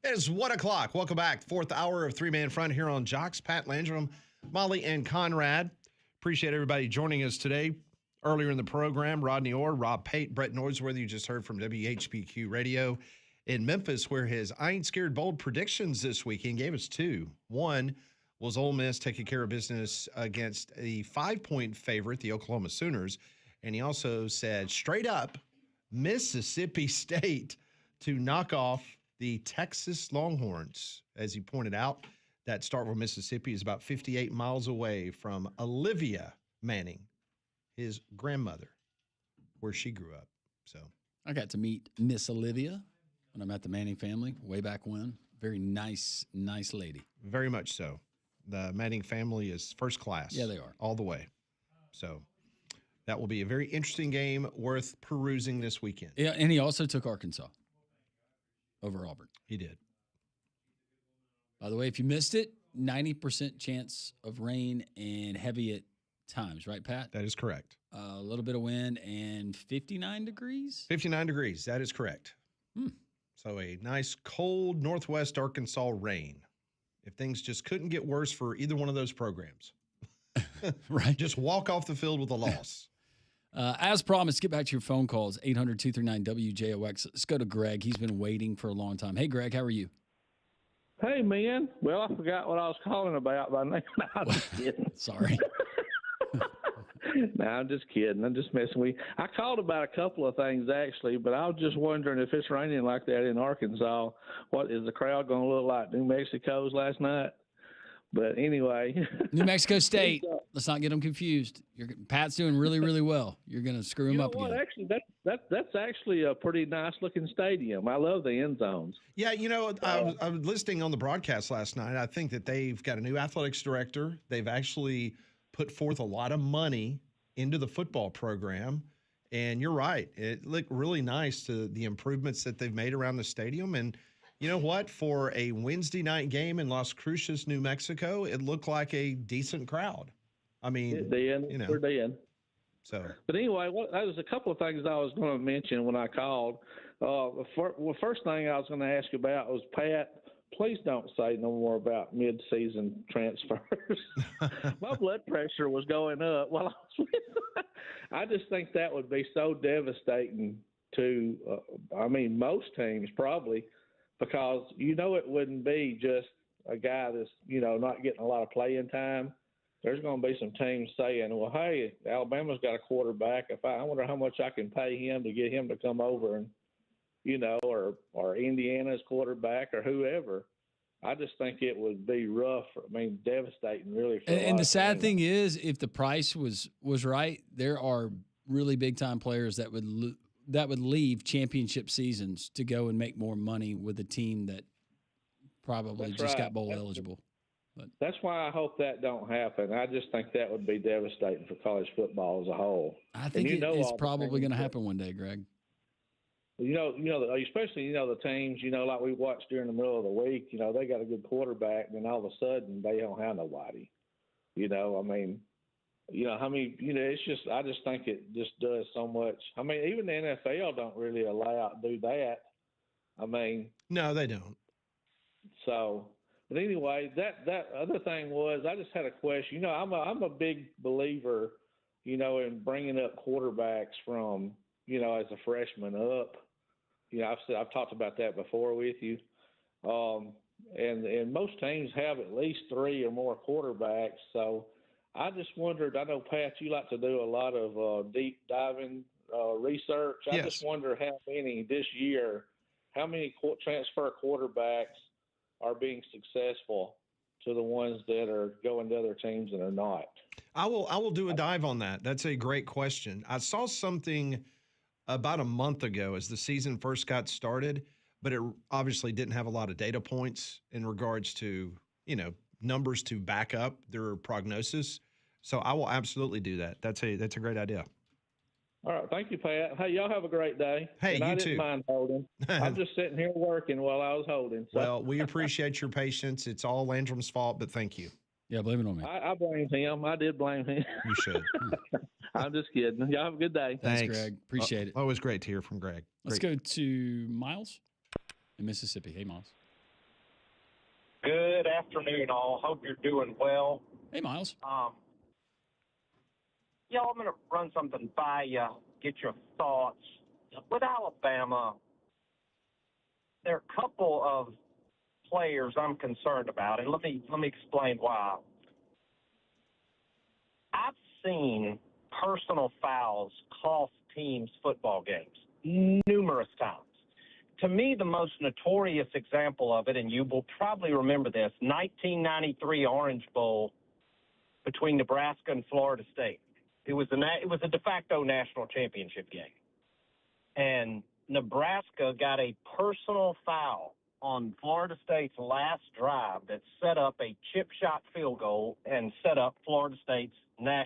It's 1 o'clock. Welcome back. Fourth hour of Three-Man Front here on Jocks. Pat Landrum, Molly, and Conrad. Appreciate everybody joining us today. Earlier in the program, Rodney Orr, Rob Pate, Brett Noiseworthy, you just heard from WHBQ Radio in Memphis, where his I Ain't Scared Bold predictions this weekend gave us two. One was Ole Miss taking care of business against a 5-point favorite, the Oklahoma Sooners. And he also said straight up Mississippi State to knock off the Texas Longhorns. As he pointed out, that Starkville, Mississippi is about 58 miles away from Olivia Manning, his grandmother, where she grew up. So I got to meet Miss Olivia when I met the Manning family way back when. Very nice lady. Very much so. The Manning family is first class. Yeah, they are. All the way. So that will be a very interesting game worth perusing this weekend. Yeah, and he also took Arkansas over Auburn. He did. By the way, if you missed it, 90% chance of rain and heavy at times, right, Pat? That is correct. A little bit of wind and 59 degrees? 59 degrees. That is correct. So a nice cold northwest Arkansas rain. If things just couldn't get worse for either one of those programs. Right. Just walk off the field with a loss. As promised, get back to your phone calls, 800-239-WJOX. Let's go to Greg. He's been waiting for a long time. Hey, Greg, how are you? Hey, man. Well, I forgot what I was calling about by name. No, I'm just kidding. Sorry. No, I'm just kidding. I'm just messing with you. I called about a couple of things, actually, but I was just wondering if it's raining like that in Arkansas, what is the crowd going to look like New Mexico's last night? But anyway. New Mexico State. Let's not get them confused. Pat's doing really, really well. You're going to screw him up again. Actually, that's actually a pretty nice-looking stadium. I love the end zones. Yeah, I was listening on the broadcast last night. I think that they've got a new athletics director. They've actually put forth a lot of money into the football program. And you're right. It looked really nice to the improvements that they've made around the stadium. And you know what? For a Wednesday night game in Las Cruces, New Mexico, it looked like a decent crowd. I mean, We're dead. So, but anyway, there's a couple of things I was going to mention when I called. First thing I was going to ask you about was, Pat, please don't say no more about mid-season transfers. My blood pressure was going up while I was with you. I just think that would be so devastating to, most teams probably, because it wouldn't be just a guy that's, not getting a lot of playing time. There's going to be some teams saying, well, hey, Alabama's got a quarterback. I wonder how much I can pay him to get him to come over and, or Indiana's quarterback or whoever. I just think it would be rough. Devastating, really. And the sad thing is, if the price was right, there are really big-time players that would leave championship seasons to go and make more money with a team that probably got bowl eligible. But that's why I hope that don't happen. I just think that would be devastating for college football as a whole. I think it's probably going to happen one day, Greg. Especially the teams, like we watched during the middle of the week. They got a good quarterback, and then all of a sudden they don't have nobody. It's just I just think it just does so much. Even the NFL don't really do that. no, they don't. So, but anyway, that other thing was, I just had a question. I'm a big believer, in bringing up quarterbacks from, as a freshman up. I've talked about that before with you. And most teams have at least 3 or more quarterbacks. So I just wondered, I know, Pat, you like to do a lot of deep diving research. I just wonder how many transfer quarterbacks are being successful to the ones that are going to other teams and are not. I will do a dive on that. That's a great question. I saw something about a month ago as the season first got started, but it obviously didn't have a lot of data points in regards to, numbers to back up their prognosis. So I will absolutely do that. That's a great idea. All right. Thank you, Pat. Hey, y'all have a great day. Hey, I you didn't too. mind holding. I'm just sitting here working while I was holding. So. Well, we appreciate your patience. It's all Landrum's fault, but thank you. Yeah, blame it on me. I blame him. I did blame him. You should. I'm just kidding. Y'all have a good day. Thanks, Greg. Appreciate it. Always great to hear from Greg. Let's go to Miles in Mississippi. Hey, Miles. Good afternoon, all. Hope you're doing well. Hey, Miles. Y'all, I'm going to run something by you, get your thoughts. With Alabama, there are a couple of players I'm concerned about, and let me explain why. I've seen personal fouls cost teams football games numerous times. To me, the most notorious example of it, and you will probably remember this, 1993 Orange Bowl between Nebraska and Florida State. It was a de facto national championship game. And Nebraska got a personal foul on Florida State's last drive that set up a chip shot field goal and set up Florida State's national